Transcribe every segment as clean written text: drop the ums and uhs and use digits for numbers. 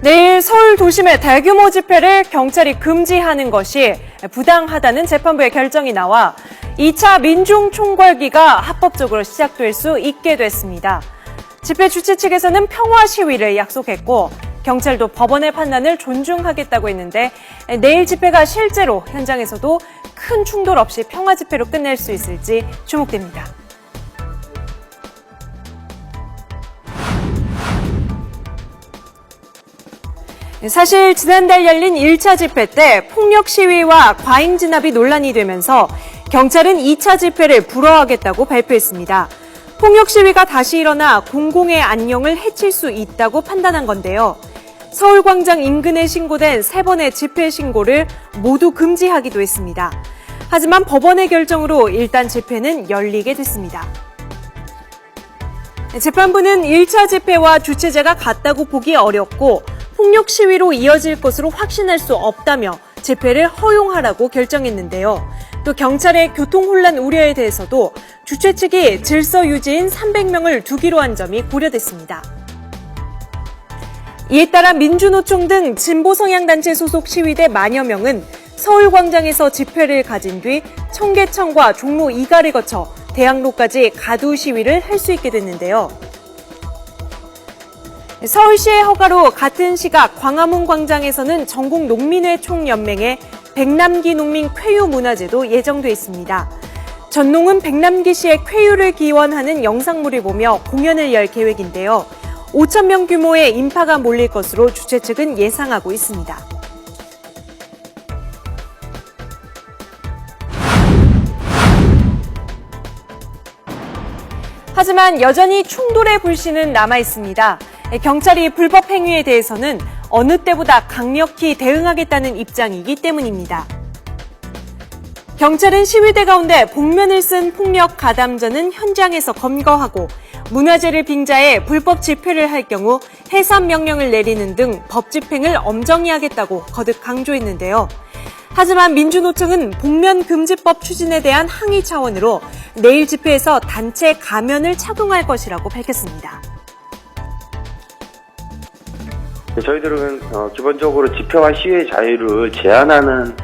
내일 서울 도심의 대규모 집회를 경찰이 금지하는 것이 부당하다는 재판부의 결정이 나와 2차 민중총궐기가 합법적으로 시작될 수 있게 됐습니다. 집회 주최 측에서는 평화 시위를 약속했고 경찰도 법원의 판단을 존중하겠다고 했는데 내일 집회가 실제로 현장에서도 큰 충돌 없이 평화 집회로 끝낼 수 있을지 주목됩니다. 사실 지난달 열린 1차 집회 때 폭력 시위와 과잉 진압이 논란이 되면서 경찰은 2차 집회를 불허하겠다고 발표했습니다. 폭력 시위가 다시 일어나 공공의 안녕을 해칠 수 있다고 판단한 건데요. 서울광장 인근에 신고된 3번의 집회 신고를 모두 금지하기도 했습니다. 하지만 법원의 결정으로 일단 집회는 열리게 됐습니다. 재판부는 1차 집회와 주최자가 같다고 보기 어렵고 폭력 시위로 이어질 것으로 확신할 수 없다며 집회를 허용하라고 결정했는데요. 또 경찰의 교통혼란 우려에 대해서도 주최 측이 질서 유지인 300명을 두기로 한 점이 고려됐습니다. 이에 따라 민주노총 등 진보성향단체 소속 시위대 만여 명은 서울광장에서 집회를 가진 뒤 청계천과 종로 2가를 거쳐 대학로까지 가두 시위를 할 수 있게 됐는데요. 서울시의 허가로 같은 시각 광화문 광장에서는 전국 농민회 총연맹의 백남기 농민 쾌유 문화제도 예정돼 있습니다. 전농은 백남기 씨의 쾌유를 기원하는 영상물을 보며 공연을 열 계획인데요. 5,000명 규모의 인파가 몰릴 것으로 주최 측은 예상하고 있습니다. 하지만 여전히 충돌의 불씨는 남아 있습니다. 경찰이 불법 행위에 대해서는 어느 때보다 강력히 대응하겠다는 입장이기 때문입니다. 경찰은 시위대 가운데 복면을 쓴 폭력 가담자는 현장에서 검거하고 문화재를 빙자해 불법 집회를 할 경우 해산 명령을 내리는 등 법 집행을 엄정히 하겠다고 거듭 강조했는데요. 하지만 민주노총은 복면 금지법 추진에 대한 항의 차원으로 내일 집회에서 단체 가면을 착용할 것이라고 밝혔습니다. 저희들은 기본적으로 집회와 시위의 자유를 제한하는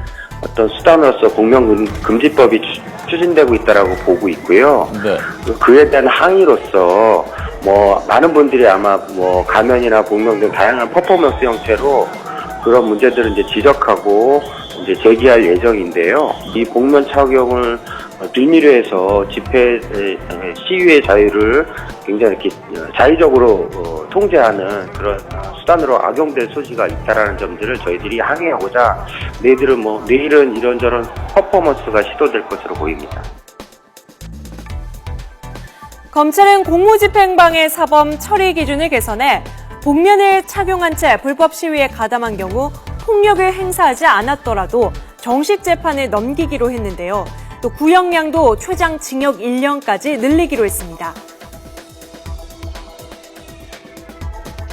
어떤 수단으로서 복면 금지법이 추진되고 있다라고 보고 있고요. 네. 그에 대한 항의로서 많은 분들이 아마 가면이나 복면 등 다양한 퍼포먼스 형태로 그런 문제들을 이제 지적하고 이제 제기할 예정인데요. 이 복면 착용을 빌미로 해서 집회 시위의 자유를 굉장히 이렇게 자의적으로 통제하는 그런 수단으로 악용될 소지가 있다라는 점들을 저희들이 항의하고자 내일은 이런저런 퍼포먼스가 시도될 것으로 보입니다. 검찰은 공무집행방해 사범 처리 기준을 개선해 복면을 착용한 채 불법 시위에 가담한 경우 폭력을 행사하지 않았더라도 정식 재판을 넘기기로 했는데요. 또 구형량도 최장 징역 1년까지 늘리기로 했습니다.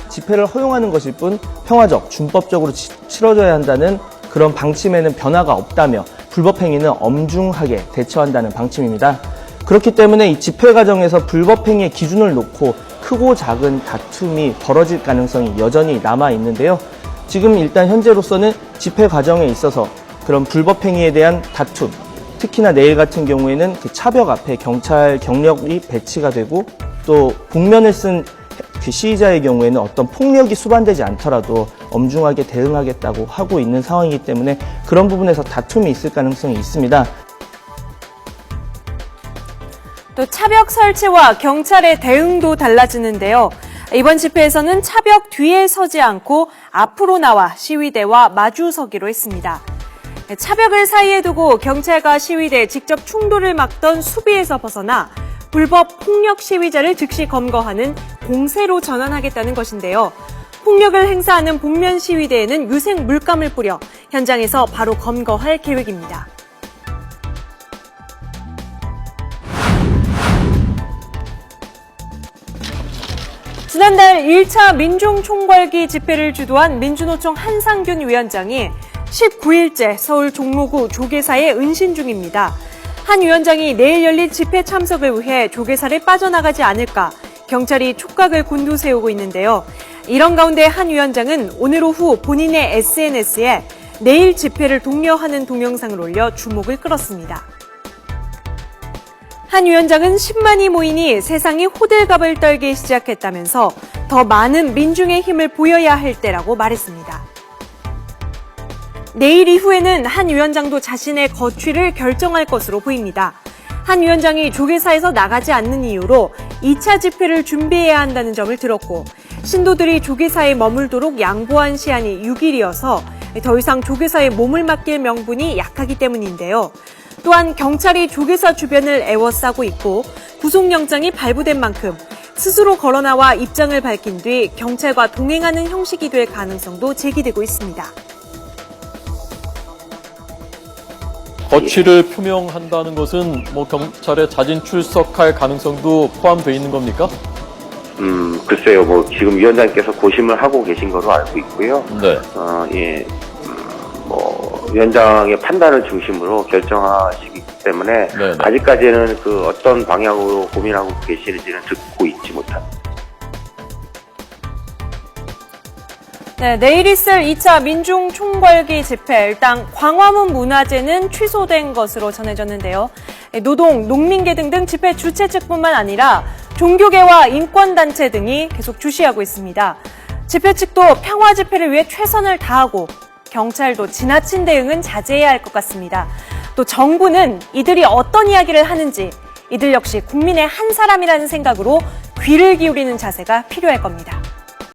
집회를 허용하는 것일 뿐 평화적, 준법적으로 치러져야 한다는 그런 방침에는 변화가 없다며 불법 행위는 엄중하게 대처한다는 방침입니다. 그렇기 때문에 이 집회 과정에서 불법 행위의 기준을 놓고 크고 작은 다툼이 벌어질 가능성이 여전히 남아 있는데요. 지금 일단 현재로서는 집회 과정에 있어서 그런 불법 행위에 대한 다툼, 특히나 내일 같은 경우에는 그 차벽 앞에 경찰 경력이 배치가 되고 또 복면을 쓴 그 시위자의 경우에는 어떤 폭력이 수반되지 않더라도 엄중하게 대응하겠다고 하고 있는 상황이기 때문에 그런 부분에서 다툼이 있을 가능성이 있습니다. 또 차벽 설치와 경찰의 대응도 달라지는데요. 이번 집회에서는 차벽 뒤에 서지 않고 앞으로 나와 시위대와 마주서기로 했습니다. 차벽을 사이에 두고 경찰과 시위대 직접 충돌을 막던 수비에서 벗어나 불법 폭력 시위자를 즉시 검거하는 공세로 전환하겠다는 것인데요. 폭력을 행사하는 복면 시위대에는 유색 물감을 뿌려 현장에서 바로 검거할 계획입니다. 지난달 1차 민중총궐기 집회를 주도한 민주노총 한상균 위원장이 19일째 서울 종로구 조계사에 은신 중입니다. 한 위원장이 내일 열릴 집회 참석을 위해 조계사를 빠져나가지 않을까 경찰이 촉각을 곤두세우고 있는데요. 이런 가운데 한 위원장은 오늘 오후 본인의 SNS에 내일 집회를 독려하는 동영상을 올려 주목을 끌었습니다. 한 위원장은 10만이 모이니 세상이 호들갑을 떨기 시작했다면서 더 많은 민중의 힘을 보여야 할 때라고 말했습니다. 내일 이후에는 한 위원장도 자신의 거취를 결정할 것으로 보입니다. 한 위원장이 조계사에서 나가지 않는 이유로 2차 집회를 준비해야 한다는 점을 들었고, 신도들이 조계사에 머물도록 양보한 시한이 6일이어서 더 이상 조계사에 몸을 맡길 명분이 약하기 때문인데요. 또한 경찰이 조계사 주변을 에워싸고 있고 구속영장이 발부된 만큼 스스로 걸어나와 입장을 밝힌 뒤 경찰과 동행하는 형식이 될 가능성도 제기되고 있습니다. 거취를 표명한다는 것은 뭐 경찰에 자진 출석할 가능성도 포함되어 있는 겁니까? 글쎄요, 뭐 지금 위원장께서 고심을 하고 계신 거로 알고 있고요. 네. 뭐 위원장의 판단을 중심으로 결정하시기 때문에 네네. 아직까지는 그 어떤 방향으로 고민하고 계시는지는 듣고 있지 못합니다. 네, 내일 있을 2차 민중총궐기 집회, 일단 광화문 문화제는 취소된 것으로 전해졌는데요. 노동, 농민계 등등 집회 주최 측뿐만 아니라 종교계와 인권단체 등이 계속 주시하고 있습니다. 집회 측도 평화 집회를 위해 최선을 다하고 경찰도 지나친 대응은 자제해야 할 것 같습니다. 또 정부는 이들이 어떤 이야기를 하는지 이들 역시 국민의 한 사람이라는 생각으로 귀를 기울이는 자세가 필요할 겁니다.